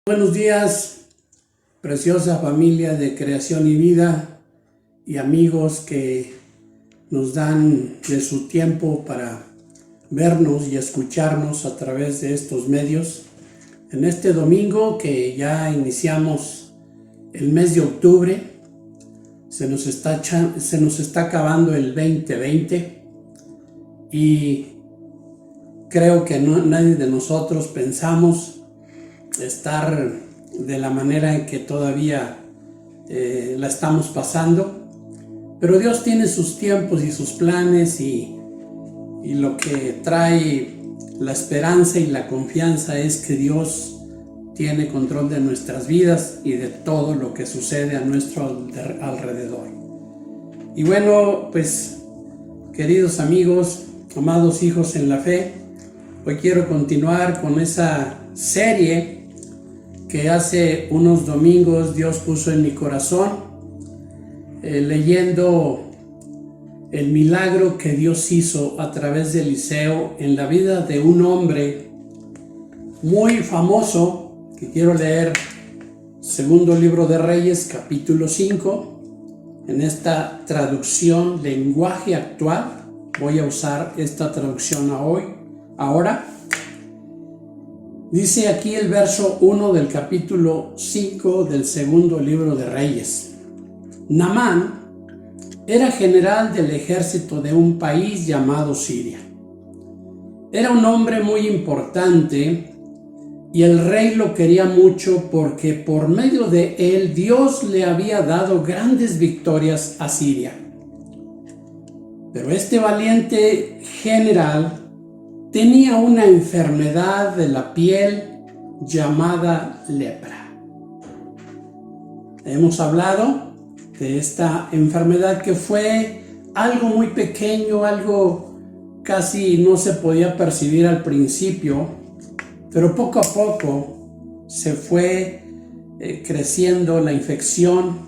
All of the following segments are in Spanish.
Buenos días, preciosa familia de Creación y Vida y amigos que nos dan de su tiempo para vernos y escucharnos a través de estos medios. En este domingo que ya iniciamos el mes de octubre, se nos está acabando el 2020 y creo que nadie de nosotros pensamos estar de la manera en que todavía la estamos pasando, pero Dios tiene sus tiempos y sus planes y lo que trae la esperanza y la confianza es que Dios tiene control de nuestras vidas y de todo lo que sucede a nuestro alrededor. Y bueno, pues queridos amigos, amados hijos en la fe, hoy quiero continuar con esa serie que hace unos domingos Dios puso en mi corazón, leyendo el milagro que Dios hizo a través de Eliseo en la vida de un hombre muy famoso, que quiero leer segundo libro de Reyes, capítulo 5, en esta traducción lenguaje actual. Voy a usar esta traducción ahora. Dice aquí el verso 1 del capítulo 5 del segundo libro de Reyes. Naamán era general del ejército de un país llamado Siria. Era un hombre muy importante y el rey lo quería mucho porque por medio de él Dios le había dado grandes victorias a Siria. Pero este valiente general tenía una enfermedad de la piel llamada lepra. Hemos hablado de esta enfermedad que fue algo muy pequeño, algo casi no se podía percibir al principio, pero poco a poco se fue creciendo la infección,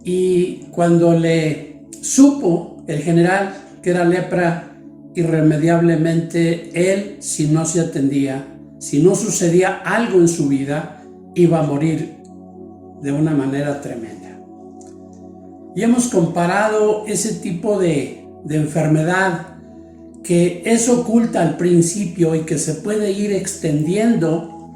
y cuando le supo el general que era lepra, irremediablemente él, si no se atendía, si no sucedía algo en su vida, iba a morir de una manera tremenda. Y hemos comparado ese tipo de enfermedad que es oculta al principio y que se puede ir extendiendo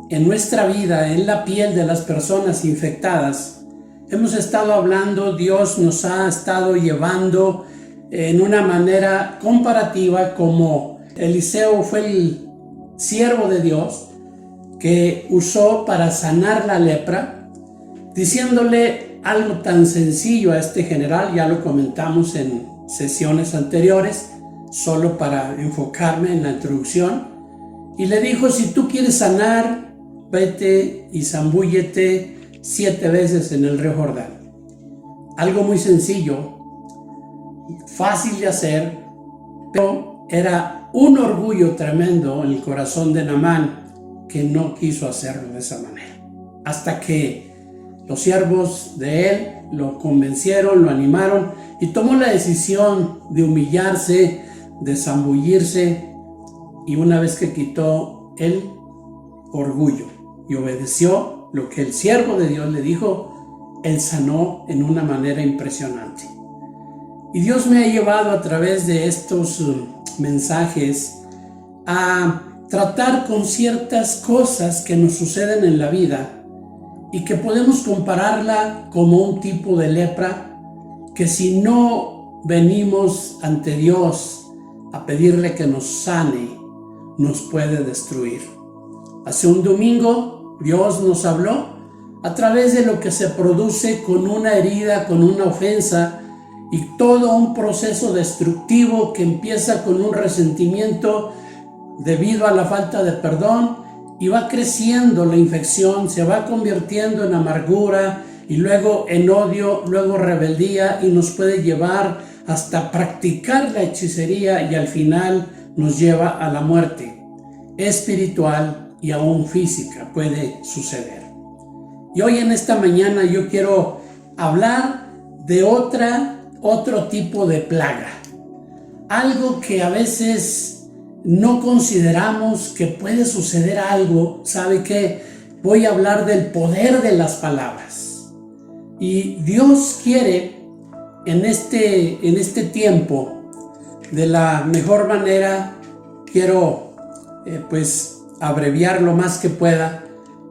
en nuestra vida, en la piel de las personas infectadas. Hemos estado hablando, Dios nos ha estado llevando en una manera comparativa, como Eliseo fue el siervo de Dios que usó para sanar la lepra, diciéndole algo tan sencillo a este general. Ya lo comentamos en sesiones anteriores, solo para enfocarme en la introducción, y le dijo: si tú quieres sanar, vete y zambúllete 7 veces en el río Jordán. Algo muy sencillo, fácil de hacer, pero era un orgullo tremendo en el corazón de Naamán, que no quiso hacerlo de esa manera, hasta que los siervos de él lo convencieron, lo animaron, y tomó la decisión de humillarse, de zambullirse, y una vez que quitó el orgullo y obedeció lo que el siervo de Dios le dijo, él sanó en una manera impresionante. Y Dios me ha llevado a través de estos mensajes a tratar con ciertas cosas que nos suceden en la vida y que podemos compararla como un tipo de lepra que, si no venimos ante Dios a pedirle que nos sane, nos puede destruir. Hace un domingo Dios nos habló a través de lo que se produce con una herida, con una ofensa, y todo un proceso destructivo que empieza con un resentimiento debido a la falta de perdón, y va creciendo la infección, se va convirtiendo en amargura y luego en odio, luego rebeldía, y nos puede llevar hasta practicar la hechicería, y al final nos lleva a la muerte espiritual y aún física puede suceder. Y hoy en esta mañana yo quiero hablar de otro tipo de plaga, algo que a veces no consideramos que puede suceder algo. ¿Sabe qué? voy a hablar del poder de las palabras. Y Dios quiere en este tiempo, de la mejor manera, quiero pues abreviar lo más que pueda,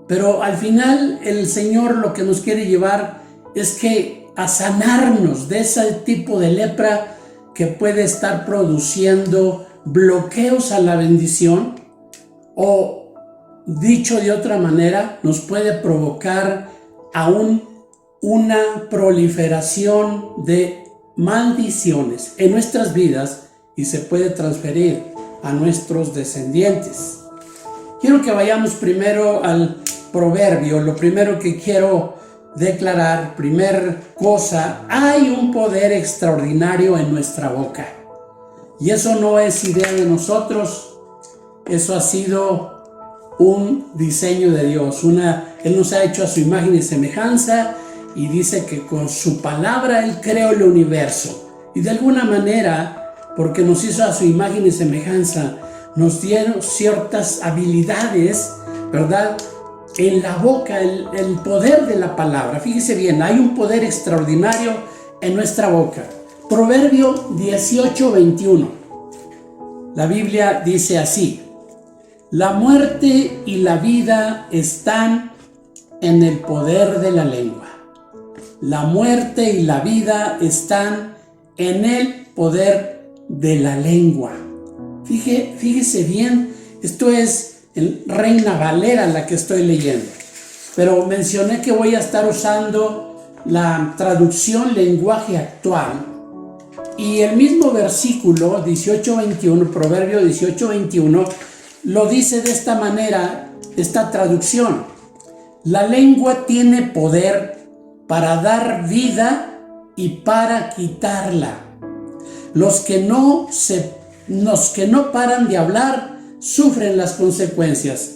pero al final el Señor lo que nos quiere llevar es que a sanarnos de ese tipo de lepra que puede estar produciendo bloqueos a la bendición, o dicho de otra manera, nos puede provocar aún una proliferación de maldiciones en nuestras vidas y se puede transferir a nuestros descendientes. Quiero que vayamos primero al proverbio. Lo primero que quiero declarar, primer cosa, hay un poder extraordinario en nuestra boca. Y eso no es idea de nosotros, eso ha sido un diseño de Dios. Él nos ha hecho a su imagen y semejanza, y dice que con su palabra Él creó el universo. Y de alguna manera, porque nos hizo a su imagen y semejanza, nos dieron ciertas habilidades, ¿verdad? En la boca, el poder de la palabra. Fíjese bien, hay un poder extraordinario en nuestra boca. Proverbio 18:21. La Biblia dice así: la muerte y la vida están en el poder de la lengua. La muerte y la vida están en el poder de la lengua. Fíjese bien, esto es en Reina Valera la que estoy leyendo, pero mencioné que voy a estar usando la traducción lenguaje actual, y el mismo versículo 18:21, Proverbio 18:21, lo dice de esta manera, esta traducción: la lengua tiene poder para dar vida y para quitarla. Los que no paran de hablar sufren las consecuencias.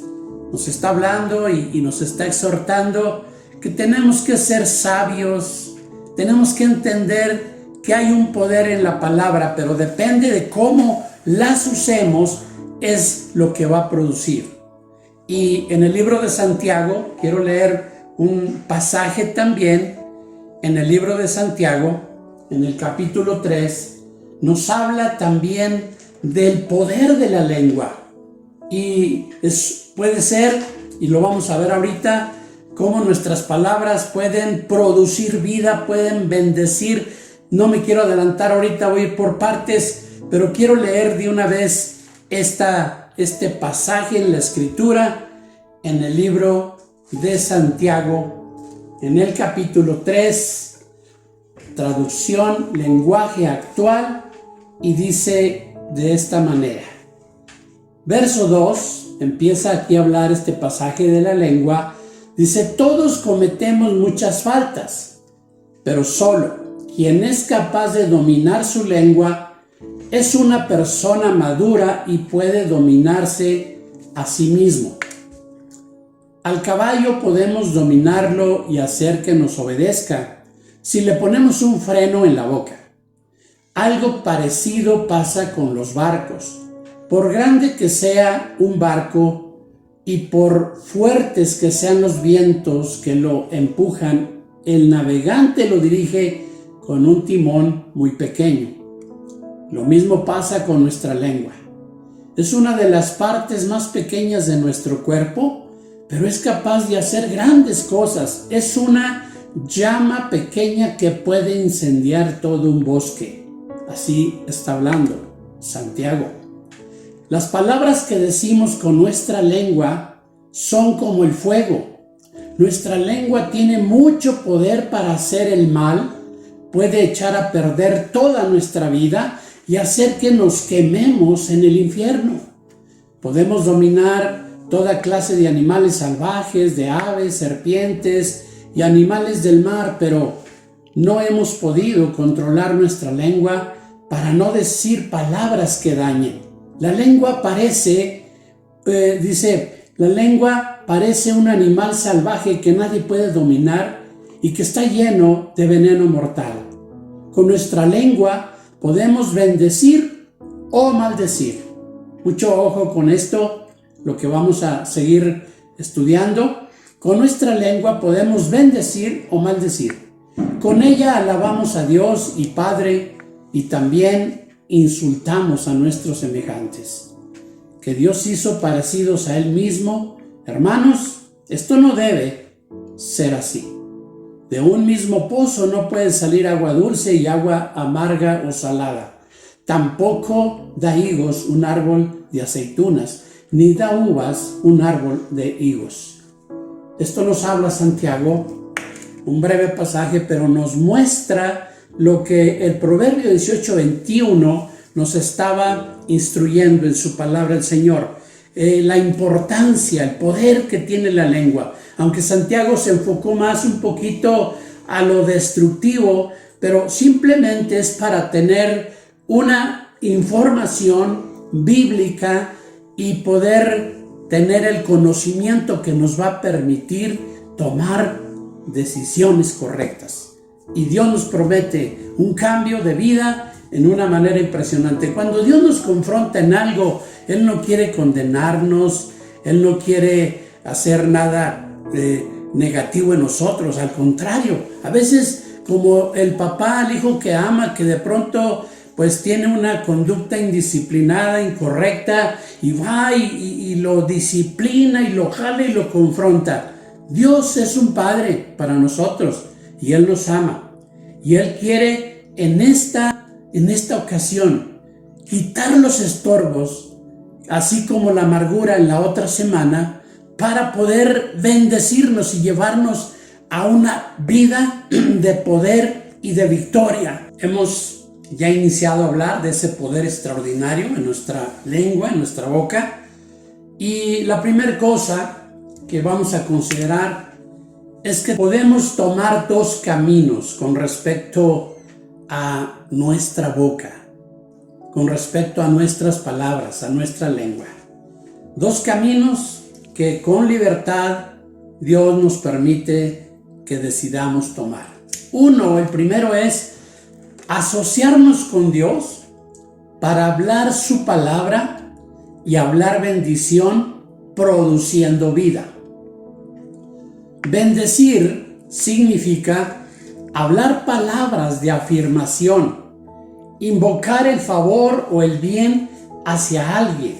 Nos está hablando y nos está exhortando que tenemos que ser sabios, tenemos que entender que hay un poder en la palabra, pero depende de cómo las usemos, es lo que va a producir. Y en el libro de Santiago, quiero leer un pasaje también. En el libro de Santiago, en el capítulo 3, nos habla también del poder de la lengua. Y puede ser, y lo vamos a ver ahorita, cómo nuestras palabras pueden producir vida, pueden bendecir. No me quiero adelantar ahorita, voy a ir por partes, pero quiero leer de una vez este pasaje en la Escritura, en el libro de Santiago, en el capítulo 3, traducción lenguaje actual, y dice de esta manera. Verso 2, empieza aquí a hablar este pasaje de la lengua. Dice: todos cometemos muchas faltas, pero solo quien es capaz de dominar su lengua es una persona madura y puede dominarse a sí mismo. Al caballo podemos dominarlo y hacer que nos obedezca si le ponemos un freno en la boca. Algo parecido pasa con los barcos. Por grande que sea un barco y por fuertes que sean los vientos que lo empujan, el navegante lo dirige con un timón muy pequeño. Lo mismo pasa con nuestra lengua. Es una de las partes más pequeñas de nuestro cuerpo, pero es capaz de hacer grandes cosas. Es una llama pequeña que puede incendiar todo un bosque. Así está hablando Santiago. Las palabras que decimos con nuestra lengua son como el fuego. Nuestra lengua tiene mucho poder para hacer el mal, puede echar a perder toda nuestra vida y hacer que nos quememos en el infierno. Podemos dominar toda clase de animales salvajes, de aves, serpientes y animales del mar, pero no hemos podido controlar nuestra lengua para no decir palabras que dañen. La lengua la lengua parece un animal salvaje que nadie puede dominar y que está lleno de veneno mortal. Con nuestra lengua podemos bendecir o maldecir. Mucho ojo con esto, lo que vamos a seguir estudiando. Con nuestra lengua podemos bendecir o maldecir. Con ella alabamos a Dios y Padre y también insultamos a nuestros semejantes, que Dios hizo parecidos a Él mismo. Hermanos, esto no debe ser así. De un mismo pozo no puede salir agua dulce y agua amarga o salada. Tampoco da higos un árbol de aceitunas, ni da uvas un árbol de higos. Esto nos habla Santiago, un breve pasaje, pero nos muestra lo que el Proverbio 18:21 nos estaba instruyendo en su palabra el Señor. La importancia, el poder que tiene la lengua. Aunque Santiago se enfocó más un poquito a lo destructivo, pero simplemente es para tener una información bíblica y poder tener el conocimiento que nos va a permitir tomar decisiones correctas. Y Dios nos promete un cambio de vida en una manera impresionante. Cuando Dios nos confronta en algo, Él no quiere condenarnos, Él no quiere hacer nada negativo en nosotros. Al contrario, a veces como el papá al hijo que ama, que de pronto pues tiene una conducta indisciplinada, incorrecta, y va y lo disciplina y lo jala y lo confronta. Dios es un padre para nosotros y Él nos ama. Y Él quiere en esta ocasión quitar los estorbos, así como la amargura en la otra semana, para poder bendecirnos y llevarnos a una vida de poder y de victoria. Hemos ya iniciado a hablar de ese poder extraordinario en nuestra lengua, en nuestra boca. Y la primera cosa que vamos a considerar es que podemos tomar dos caminos con respecto a nuestra boca, con respecto a nuestras palabras, a nuestra lengua. Dos caminos que con libertad Dios nos permite que decidamos tomar. El primero es asociarnos con Dios para hablar su palabra y hablar bendición produciendo vida. Bendecir significa hablar palabras de afirmación, invocar el favor o el bien hacia alguien.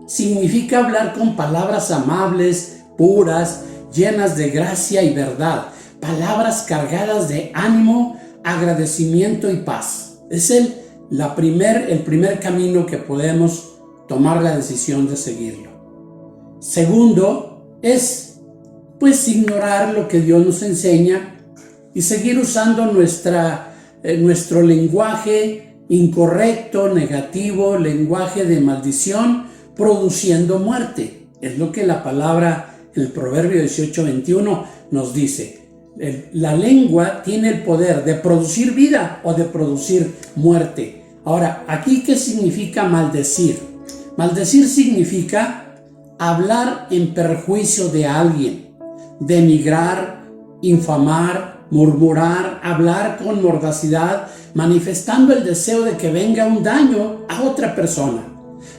Significa hablar con palabras amables, puras, llenas de gracia y verdad, palabras cargadas de ánimo, agradecimiento y paz. Es el primer camino que podemos tomar la decisión de seguirlo. Segundo es ignorar lo que Dios nos enseña y seguir usando nuestro lenguaje incorrecto, negativo, lenguaje de maldición, produciendo muerte. Es lo que la palabra, el Proverbio 18:21 nos dice. La lengua tiene el poder de producir vida o de producir muerte. Ahora, ¿aquí qué significa maldecir? Maldecir significa hablar en perjuicio de alguien, denigrar, infamar, murmurar, hablar con mordacidad, manifestando el deseo de que venga un daño a otra persona.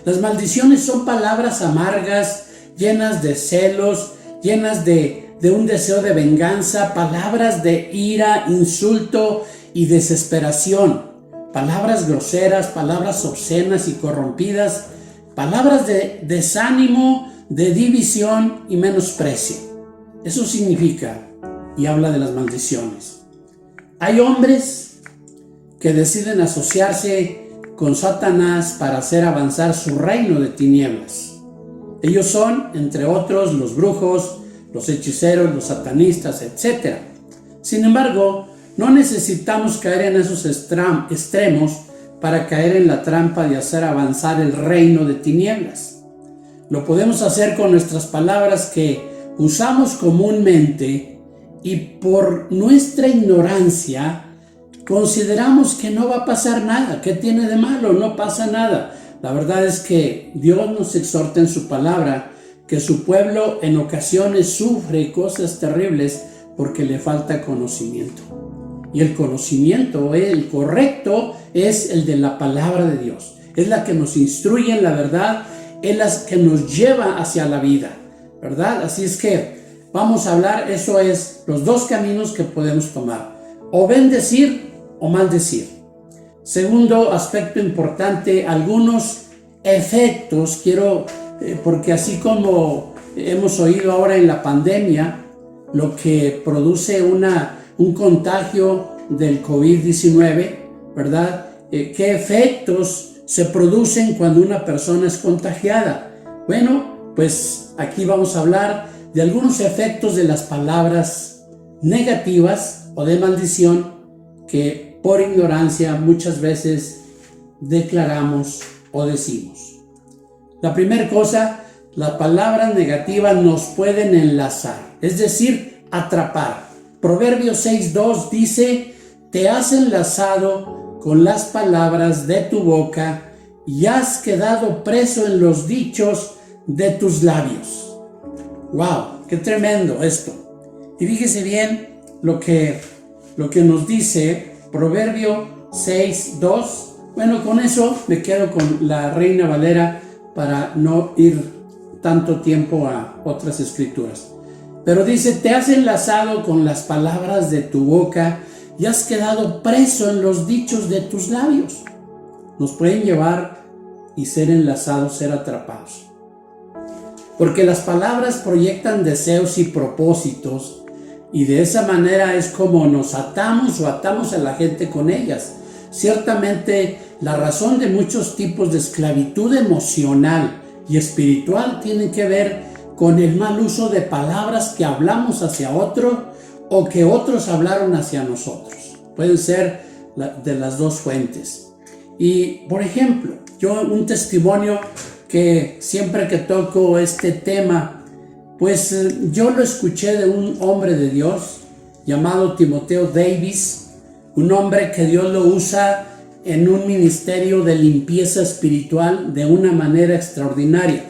Las maldiciones son palabras amargas, llenas de celos, llenas de un deseo de venganza, palabras de ira, insulto y desesperación, palabras groseras, palabras obscenas y corrompidas, palabras de desánimo, de división y menosprecio. Eso significa, y habla de las maldiciones. Hay hombres que deciden asociarse con Satanás para hacer avanzar su reino de tinieblas. Ellos son, entre otros, los brujos, los hechiceros, los satanistas, etc. Sin embargo, no necesitamos caer en esos extremos para caer en la trampa de hacer avanzar el reino de tinieblas. Lo podemos hacer con nuestras palabras que usamos comúnmente y por nuestra ignorancia consideramos que no va a pasar nada. ¿Qué tiene de malo? No pasa nada. La verdad es que Dios nos exhorta en su palabra que su pueblo en ocasiones sufre cosas terribles porque le falta conocimiento. Y el conocimiento, el correcto, es el de la palabra de Dios. Es la que nos instruye en la verdad, es la que nos lleva hacia la vida, ¿verdad? Así es que vamos a hablar, eso es, los dos caminos que podemos tomar, o bendecir o maldecir. Segundo aspecto importante, algunos efectos, porque así como hemos oído ahora en la pandemia, lo que produce un contagio del COVID-19, ¿verdad? ¿Qué efectos se producen cuando una persona es contagiada? Bueno, pues aquí vamos a hablar de algunos efectos de las palabras negativas o de maldición que por ignorancia muchas veces declaramos o decimos. La primera cosa, las palabras negativas nos pueden enlazar, es decir, atrapar. Proverbios 6:2 dice: te has enlazado con las palabras de tu boca y has quedado preso en los dichos de tus labios. ¡Wow! ¡Qué tremendo esto! Y fíjese bien lo que nos dice Proverbio 6:2. Bueno, con eso me quedo con la Reina Valera para no ir tanto tiempo a otras escrituras. Pero dice: te has enlazado con las palabras de tu boca y has quedado preso en los dichos de tus labios. Nos pueden llevar y ser enlazados, ser atrapados. Porque las palabras proyectan deseos y propósitos, y de esa manera es como nos atamos o atamos a la gente con ellas. Ciertamente, la razón de muchos tipos de esclavitud emocional y espiritual tiene que ver con el mal uso de palabras que hablamos hacia otro o que otros hablaron hacia nosotros. Pueden ser de las dos fuentes. Y, por ejemplo, un testimonio que siempre que toco este tema, pues yo lo escuché de un hombre de Dios llamado Timoteo Davis, un hombre que Dios lo usa en un ministerio de limpieza espiritual de una manera extraordinaria.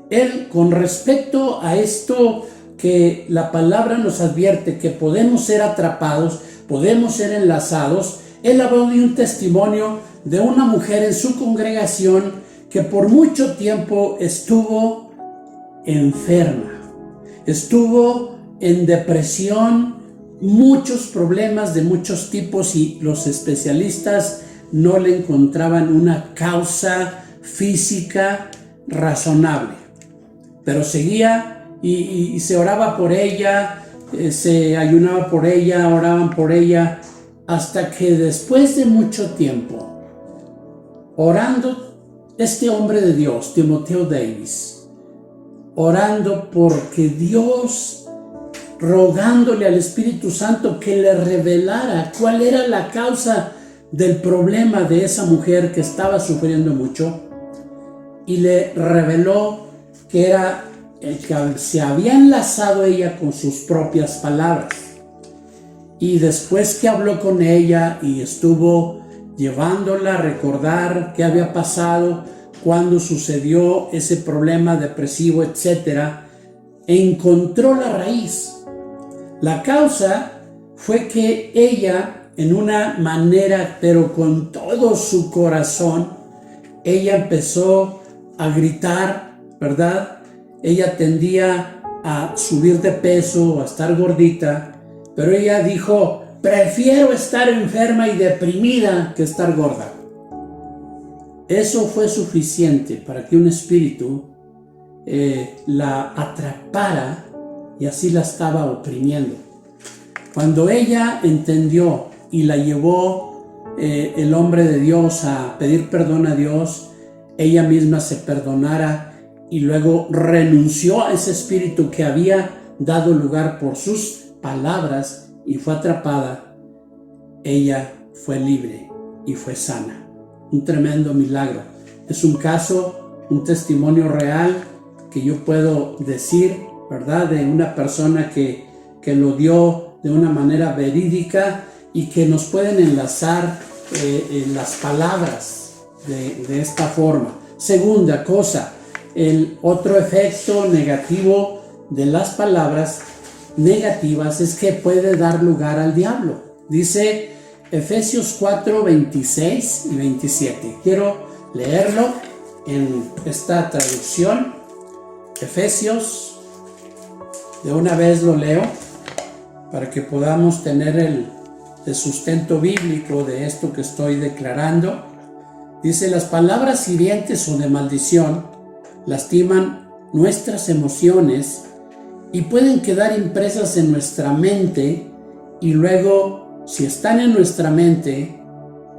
Él, con respecto a esto que la palabra nos advierte, que podemos ser atrapados, podemos ser enlazados, él habló de un testimonio de una mujer en su congregación que por mucho tiempo estuvo enferma, estuvo en depresión, muchos problemas de muchos tipos, y los especialistas no le encontraban una causa física razonable. Pero seguía y se oraba por ella, se ayunaba por ella, oraban por ella, hasta que después de mucho tiempo, orando, este hombre de Dios, Timoteo Davis, orando porque Dios, rogándole al Espíritu Santo que le revelara cuál era la causa del problema de esa mujer que estaba sufriendo mucho, y le reveló que era el que se había enlazado ella con sus propias palabras. Y después que habló con ella y estuvo llevándola a recordar qué había pasado, cuando sucedió ese problema depresivo, etcétera, encontró la raíz. La causa fue que ella, en una manera, pero con todo su corazón, ella empezó a gritar, ¿verdad? Ella tendía a subir de peso, a estar gordita, pero ella dijo: prefiero estar enferma y deprimida que estar gorda. Eso fue suficiente para que un espíritu la atrapara y así la estaba oprimiendo. Cuando ella entendió y la llevó el hombre de Dios a pedir perdón a Dios, ella misma se perdonara y luego renunció a ese espíritu que había dado lugar por sus palabras y fue atrapada, ella fue libre y fue sana. Un tremendo milagro. Es un caso, un testimonio real que yo puedo decir, ¿verdad? De una persona que lo dio de una manera verídica y que nos pueden enlazar las palabras de esta forma. Segunda cosa, el otro efecto negativo de las palabras negativas es que puede dar lugar al diablo. Dice Efesios 4, 26 y 27. Quiero leerlo en esta traducción. Efesios De una vez lo leo para que podamos tener el sustento bíblico de esto que estoy declarando. Dice: las palabras hirientes o de maldición lastiman nuestras emociones y pueden quedar impresas en nuestra mente, y luego, si están en nuestra mente,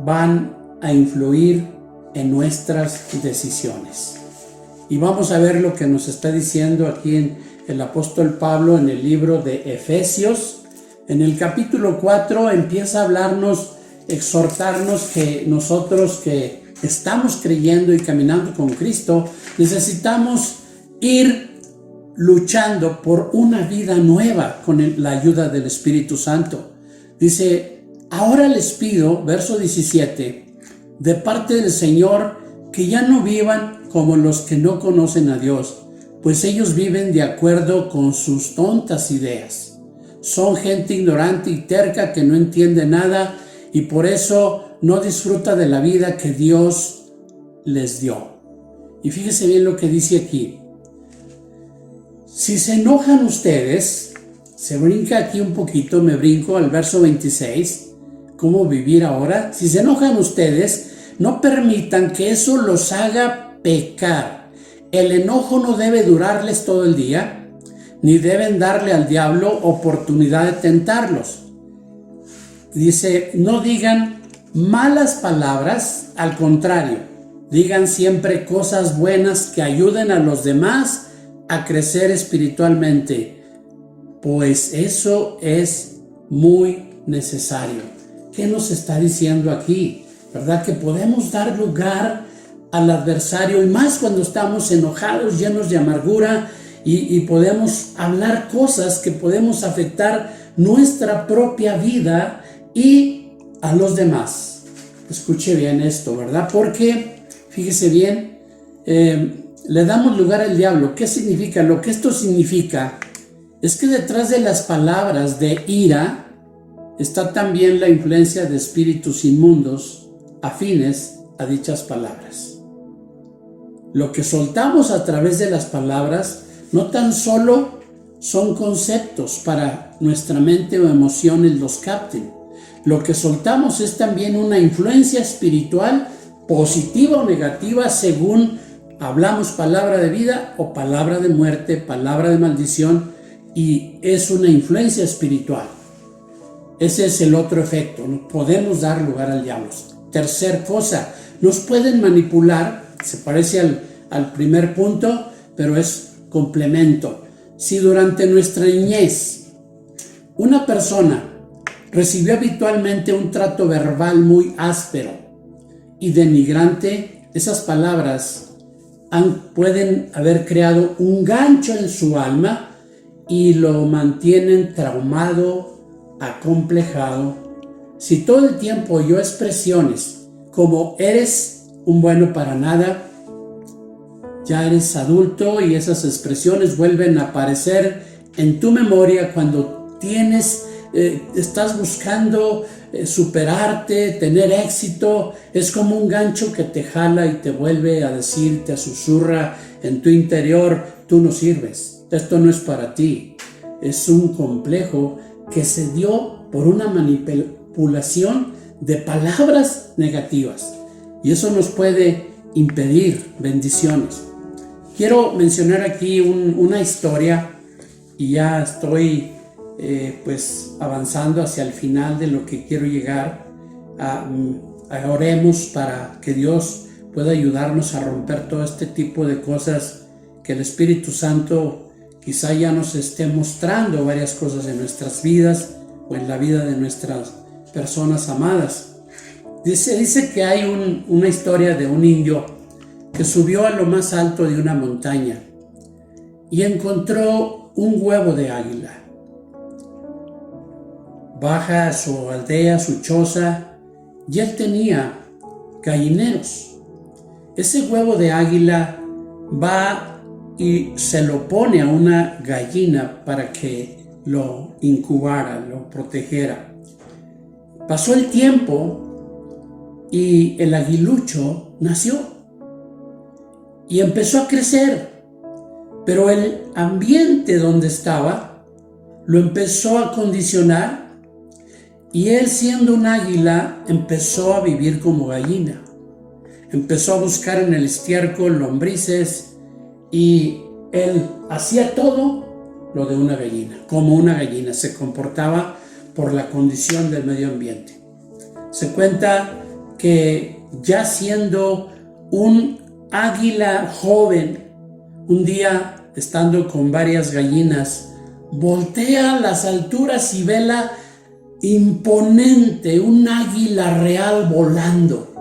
van a influir en nuestras decisiones. Y vamos a ver lo que nos está diciendo aquí en el apóstol Pablo en el libro de Efesios. En el capítulo 4 empieza a hablarnos, exhortarnos que nosotros que estamos creyendo y caminando con Cristo, necesitamos ir luchando por una vida nueva con la ayuda del Espíritu Santo. Dice: ahora les pido, verso 17, de parte del Señor, que ya no vivan como los que no conocen a Dios, pues ellos viven de acuerdo con sus tontas ideas. Son gente ignorante y terca que no entiende nada y por eso no disfruta de la vida que Dios les dio. Y fíjese bien lo que dice aquí. Si se enojan ustedes, se brinca aquí un poquito, me brinco al verso 26, ¿cómo vivir ahora? Si se enojan ustedes, no permitan que eso los haga pecar. El enojo no debe durarles todo el día, ni deben darle al diablo oportunidad de tentarlos. Dice: no digan malas palabras, al contrario, digan siempre cosas buenas que ayuden a los demás a crecer espiritualmente, pues eso es muy necesario. ¿Qué nos está diciendo aquí? ¿Verdad? Que podemos dar lugar al adversario, y más cuando estamos enojados, llenos de amargura, y podemos hablar cosas que podemos afectar nuestra propia vida y a los demás. Escuche bien esto, ¿verdad? Porque, fíjese bien, le damos lugar al diablo. ¿Qué significa? Lo que esto significa es que detrás de las palabras de ira está también la influencia de espíritus inmundos afines a dichas palabras. Lo que soltamos a través de las palabras no tan solo son conceptos para nuestra mente o emociones los capten. Lo que soltamos es también una influencia espiritual positiva o negativa según hablamos palabra de vida o palabra de muerte, palabra de maldición, y es una influencia espiritual. Ese es el otro efecto. No podemos dar lugar al diablo. Tercer cosa, nos pueden manipular. Se parece al primer punto, pero es complemento. Si durante nuestra niñez una persona recibió habitualmente un trato verbal muy áspero y denigrante, esas palabras pueden haber creado un gancho en su alma y lo mantienen traumado, acomplejado. Si todo el tiempo oyó expresiones como eres un bueno para nada, ya eres adulto y esas expresiones vuelven a aparecer en tu memoria cuando estás buscando superarte, tener éxito. Es como un gancho que te jala y te vuelve a decir, te susurra en tu interior: tú no sirves, esto no es para ti. Es un complejo que se dio por una manipulación de palabras negativas, y eso nos puede impedir bendiciones. Quiero mencionar aquí una historia, y ya estoy avanzando hacia el final de lo que quiero llegar. Oremos para que Dios pueda ayudarnos a romper todo este tipo de cosas, que el Espíritu Santo quizá ya nos esté mostrando varias cosas en nuestras vidas o en la vida de nuestras personas amadas. Dice que hay una historia de un indio que subió a lo más alto de una montaña y encontró un huevo de águila. Baja a su aldea, su choza, y él tenía gallineros. Ese huevo de águila va y se lo pone a una gallina para que lo incubara, lo protegiera. Pasó el tiempo y el aguilucho nació y empezó a crecer, pero el ambiente donde estaba lo empezó a condicionar y él, siendo un águila, empezó a vivir como gallina. Empezó a buscar en el estiércol lombrices y él hacía todo lo de una gallina, como una gallina, se comportaba por la condición del medio ambiente. Se cuenta que ya siendo un águila joven, un día estando con varias gallinas, voltea a las alturas y ve la imponente, un águila real volando.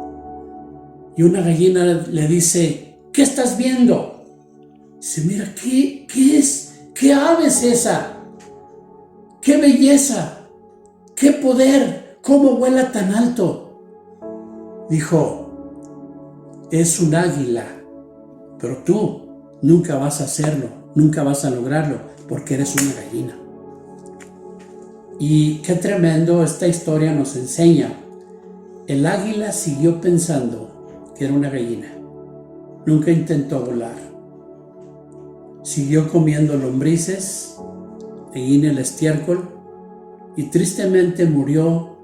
Y una gallina le dice: ¿qué estás viendo? Dice: mira, ¿qué es? ¿Qué ave es esa? ¡Qué belleza! ¡Qué poder! ¿Cómo vuela tan alto? Dijo: es un águila, pero tú nunca vas a hacerlo, nunca vas a lograrlo, porque eres una gallina. Y qué tremendo, esta historia nos enseña. El águila siguió pensando que era una gallina. Nunca intentó volar. Siguió comiendo lombrices ahí en el estiércol y tristemente murió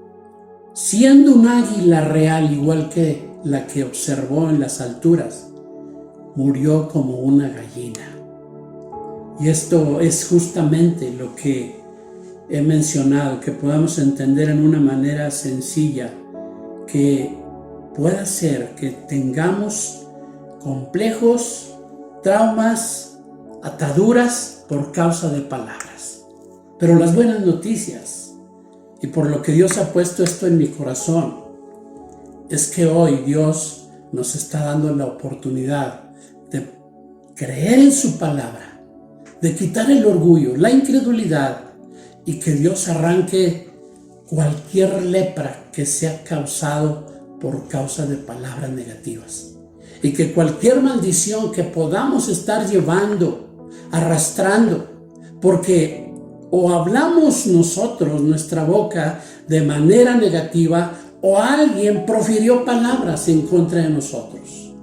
siendo un águila real, igual que la que observó en las alturas. Murió como una gallina. Y esto es justamente lo que he mencionado, que podamos entender en una manera sencilla, que pueda ser que tengamos complejos, traumas, ataduras por causa de palabras. Pero las buenas noticias, y por lo que Dios ha puesto esto en mi corazón, es que hoy Dios nos está dando la oportunidad de creer en su palabra, de quitar el orgullo, la incredulidad, y que Dios arranque cualquier lepra que sea causado por causa de palabras negativas, y que cualquier maldición que podamos estar llevando, arrastrando, porque o hablamos nosotros, nuestra boca, de manera negativa, o alguien profirió palabras en contra de nosotros.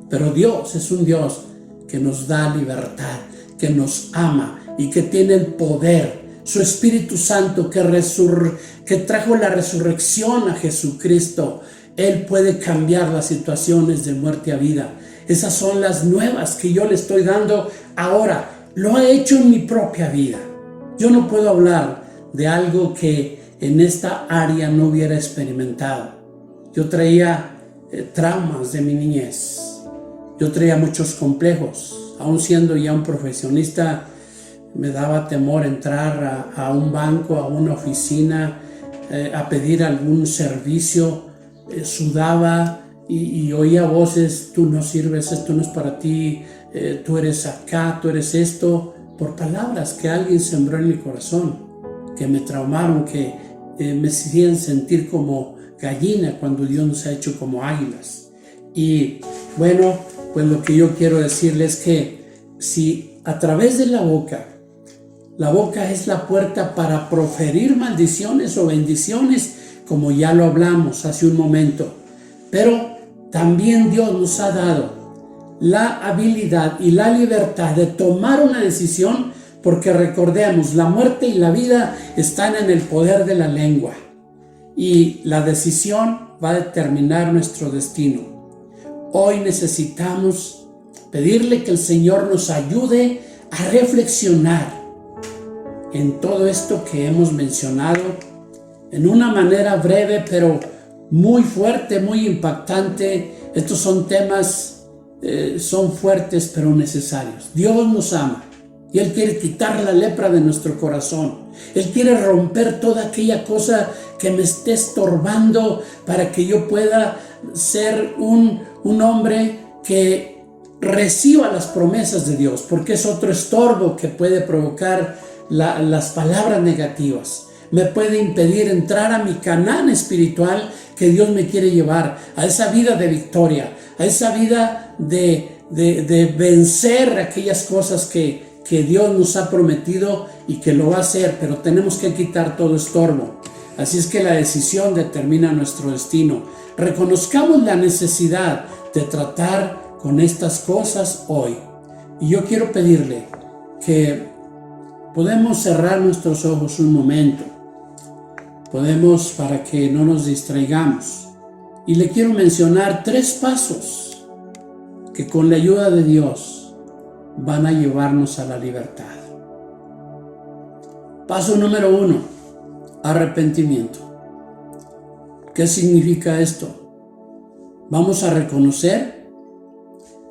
Pero Dios es un Dios que nos da libertad, que nos ama y que tiene el poder. Su Espíritu Santo que trajo la resurrección a Jesucristo, Él puede cambiar las situaciones de muerte a vida. Esas son las nuevas que yo le estoy dando ahora. Lo he hecho en mi propia vida. Yo no puedo hablar de algo que en esta área no hubiera experimentado. Yo traía traumas de mi niñez. Yo traía muchos complejos. Aún siendo ya un profesionista, me daba temor entrar a un banco, a una oficina, a pedir algún servicio. Sudaba y oía voces: tú no sirves, esto no es para ti, tú eres acá, tú eres esto, por palabras que alguien sembró en mi corazón, que me traumaron, que me hacían sentir como gallina cuando Dios nos ha hecho como águilas. Y bueno, pues lo que yo quiero decirles es que si a través de la boca es la puerta para proferir maldiciones o bendiciones, como ya lo hablamos hace un momento, pero también Dios nos ha dado la habilidad y la libertad de tomar una decisión, porque recordemos, la muerte y la vida están en el poder de la lengua y la decisión va a determinar nuestro destino. Hoy necesitamos pedirle que el Señor nos ayude a reflexionar en todo esto que hemos mencionado en una manera breve, pero muy fuerte, muy impactante. Estos son temas, son fuertes, pero necesarios. Dios nos ama y Él quiere quitar la lepra de nuestro corazón. Él quiere romper toda aquella cosa que me esté estorbando para que yo pueda ser un hombre que reciba las promesas de Dios, porque es otro estorbo que puede provocar las palabras negativas. Me puede impedir entrar a mi Canaán espiritual que Dios me quiere llevar, a esa vida de victoria, a esa vida de vencer aquellas cosas que Dios nos ha prometido y que lo va a hacer, pero tenemos que quitar todo estorbo. Así es que la decisión determina nuestro destino. Reconozcamos la necesidad de tratar con estas cosas hoy. Y yo quiero pedirle que Podemos cerrar nuestros ojos un momento. Podemos, para que no nos distraigamos. Y le quiero mencionar 3 pasos que con la ayuda de Dios van a llevarnos a la libertad. Paso número 1, arrepentimiento. ¿Qué significa esto? Vamos a reconocer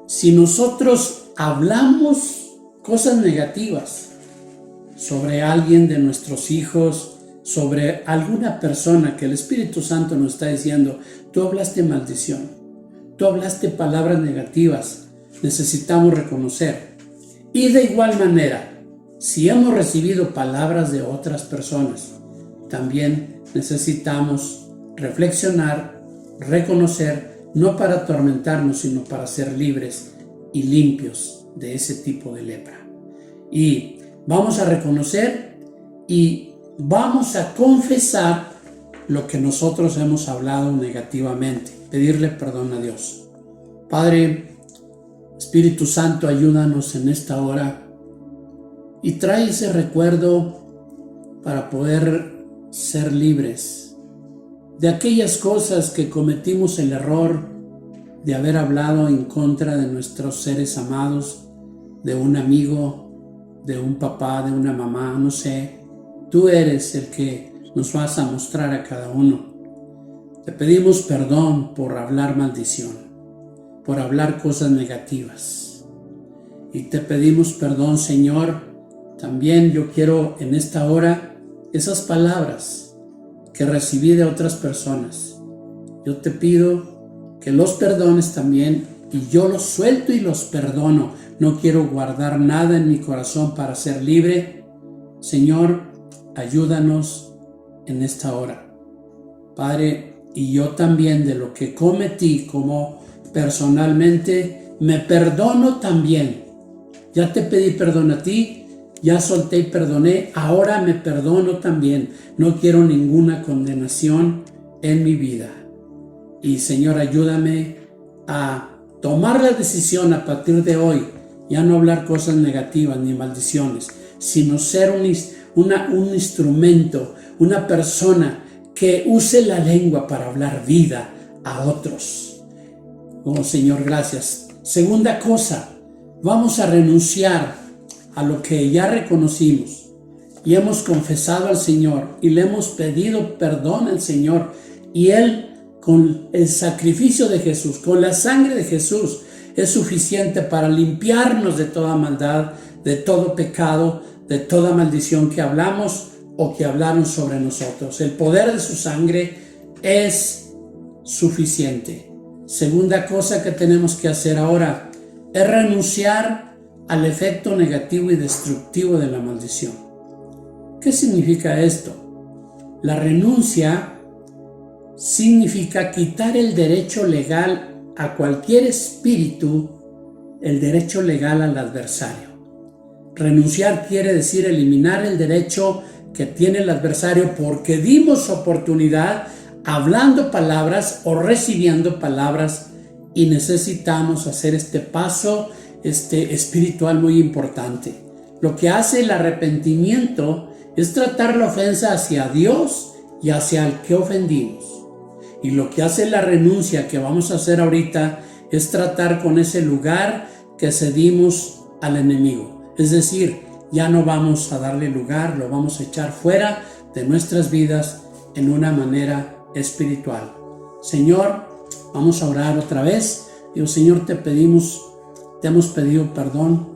si nosotros hablamos cosas negativas sobre alguien de nuestros hijos, sobre alguna persona que el Espíritu Santo nos está diciendo, tú hablaste maldición, tú hablaste palabras negativas, necesitamos reconocer. Y de igual manera, si hemos recibido palabras de otras personas, también necesitamos reflexionar, reconocer, no para atormentarnos, sino para ser libres y limpios de ese tipo de lepra. Y vamos a reconocer y vamos a confesar lo que nosotros hemos hablado negativamente, pedirle perdón a Dios. Padre, Espíritu Santo, ayúdanos en esta hora y trae ese recuerdo para poder ser libres de aquellas cosas que cometimos el error de haber hablado en contra de nuestros seres amados, de un amigo, de un papá, de una mamá, no sé. Tú eres el que nos vas a mostrar a cada uno. Te pedimos perdón por hablar maldición, por hablar cosas negativas. Y te pedimos perdón, Señor. También yo quiero en esta hora esas palabras que recibí de otras personas. Yo te pido que los perdones también y yo los suelto y los perdono. No quiero guardar nada en mi corazón para ser libre. Señor, ayúdanos en esta hora. Padre, y yo también de lo que cometí como personalmente, me perdono también. Ya te pedí perdón a ti, ya solté y perdoné, ahora me perdono también. No quiero ninguna condenación en mi vida. Y Señor, ayúdame a tomar la decisión a partir de hoy, ya no hablar cosas negativas ni maldiciones, sino ser un instrumento, una persona que use la lengua para hablar vida a otros. Oh Señor, gracias. Segunda cosa, vamos a renunciar a lo que ya reconocimos y hemos confesado al Señor y le hemos pedido perdón al Señor, y Él, con el sacrificio de Jesús, con la sangre de Jesús, es suficiente para limpiarnos de toda maldad, de todo pecado, de toda maldición que hablamos o que hablaron sobre nosotros. El poder de su sangre es suficiente. Segunda cosa que tenemos que hacer ahora es renunciar al efecto negativo y destructivo de la maldición. ¿Qué significa esto? La renuncia significa quitar el derecho legal a cualquier espíritu, el derecho legal al adversario. Renunciar quiere decir eliminar el derecho que tiene el adversario porque dimos oportunidad hablando palabras o recibiendo palabras, y necesitamos hacer este paso espiritual muy importante. Lo que hace el arrepentimiento es tratar la ofensa hacia Dios y hacia el que ofendimos. Y lo que hace la renuncia que vamos a hacer ahorita es tratar con ese lugar que cedimos al enemigo. Es decir, ya no vamos a darle lugar, lo vamos a echar fuera de nuestras vidas en una manera espiritual. Señor, vamos a orar otra vez. Dios, Señor, te hemos pedido perdón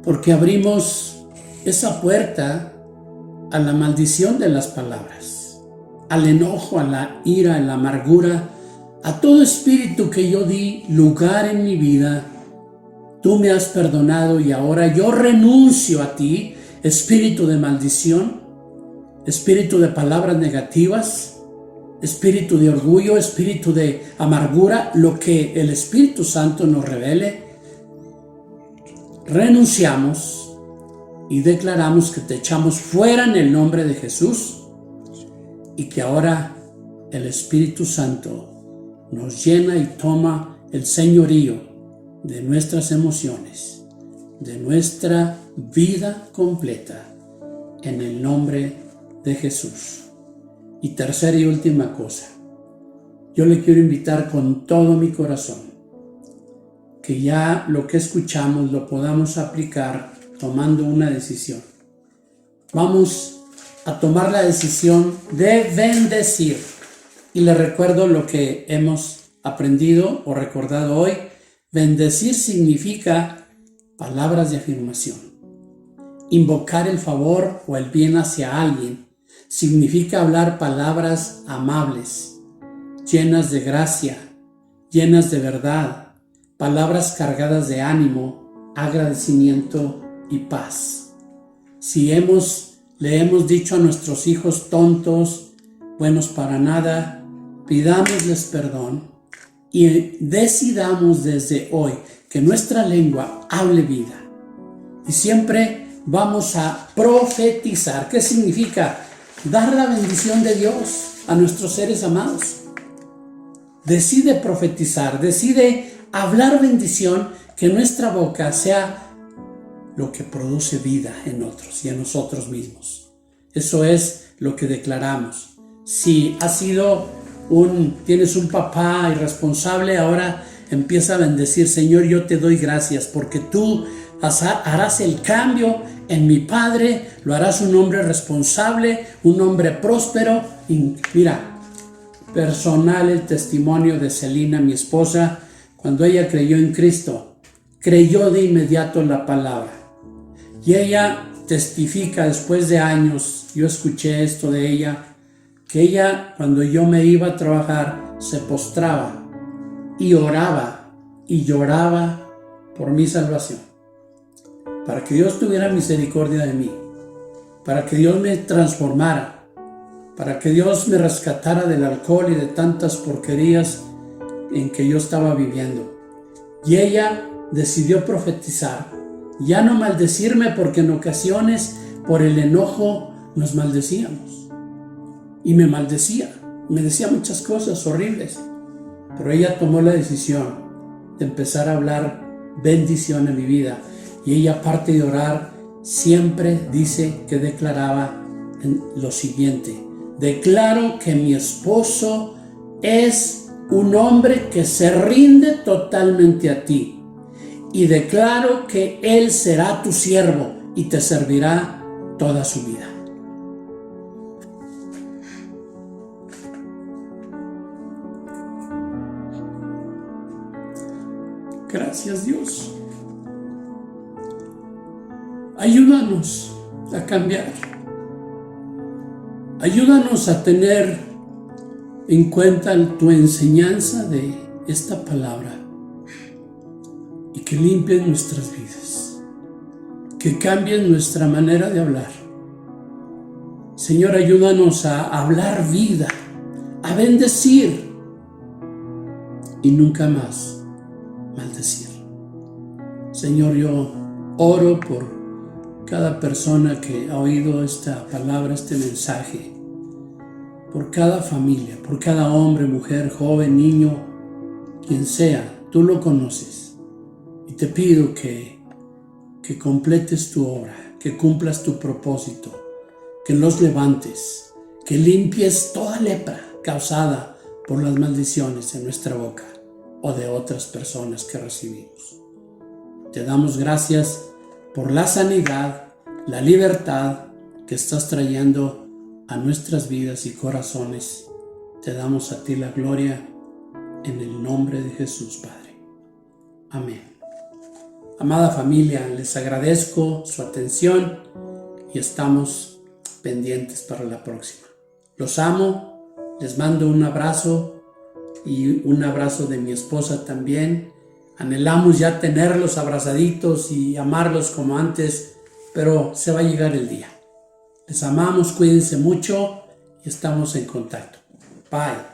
porque abrimos esa puerta a la maldición de las palabras, al enojo, a la ira, a la amargura, a todo espíritu que yo di lugar en mi vida. Tú me has perdonado y ahora yo renuncio a ti, espíritu de maldición, espíritu de palabras negativas, espíritu de orgullo, espíritu de amargura, lo que el Espíritu Santo nos revele. Renunciamos y declaramos que te echamos fuera en el nombre de Jesús, y que ahora el Espíritu Santo nos llena y toma el señorío de nuestras emociones. de nuestra vida completa, en el nombre de Jesús. Y tercera y última cosa, yo le quiero invitar con todo mi corazón que ya lo que escuchamos lo podamos aplicar tomando una decisión. Vamos a tomar la decisión de bendecir. Y le recuerdo lo que hemos aprendido o recordado hoy. Bendecir significa palabras de afirmación. Invocar el favor o el bien hacia alguien significa hablar palabras amables, llenas de gracia, llenas de verdad, palabras cargadas de ánimo, agradecimiento y paz. Si le hemos dicho a nuestros hijos tontos, buenos para nada, pidámosles perdón y decidamos desde hoy que nuestra lengua hable vida. Y siempre vamos a profetizar. ¿Qué significa? Dar la bendición de Dios a nuestros seres amados. Decide profetizar, decide hablar bendición, que nuestra boca sea lo que produce vida en otros y en nosotros mismos. Eso es lo que declaramos. Si tienes un papá irresponsable, ahora empieza a bendecir. Señor, yo te doy gracias porque tú harás el cambio en mi padre, lo harás un hombre responsable, un hombre próspero. Y mira, personal el testimonio de Celina, mi esposa, cuando ella creyó en Cristo, creyó de inmediato la palabra. Y ella testifica después de años, yo escuché esto de ella, que ella cuando yo me iba a trabajar se postraba y oraba y lloraba por mi salvación, para que Dios tuviera misericordia de mí, para que Dios me transformara, para que Dios me rescatara del alcohol y de tantas porquerías en que yo estaba viviendo. Y ella decidió profetizar, ya no maldecirme, porque en ocasiones por el enojo nos maldecíamos. Y me maldecía, me decía muchas cosas horribles, pero ella tomó la decisión de empezar a hablar bendición en mi vida. Y ella, aparte de orar, siempre dice que declaraba lo siguiente: declaro que mi esposo es un hombre que se rinde totalmente a ti, y declaro que él será tu siervo y te servirá toda su vida. Gracias, Dios. Ayúdanos a cambiar. Ayúdanos a tener en cuenta tu enseñanza de esta palabra y que limpien nuestras vidas, que cambien nuestra manera de hablar. Señor, ayúdanos a hablar vida, a bendecir y nunca más maldecir. Señor, yo oro por cada persona que ha oído esta palabra, este mensaje, por cada familia, por cada hombre, mujer, joven, niño, quien sea. Tú lo conoces y te pido que completes tu obra, que cumplas tu propósito, que los levantes, que limpies toda lepra causada por las maldiciones en nuestra boca o de otras personas que recibimos. Te damos gracias por la sanidad, la libertad que estás trayendo a nuestras vidas y corazones. Te damos a ti la gloria en el nombre de Jesús, Padre. Amén. Amada familia, les agradezco su atención y estamos pendientes para la próxima. Los amo, les mando un abrazo y un abrazo de mi esposa también. Anhelamos ya tenerlos abrazaditos y amarlos como antes, pero se va a llegar el día. Les amamos, cuídense mucho y estamos en contacto. Bye.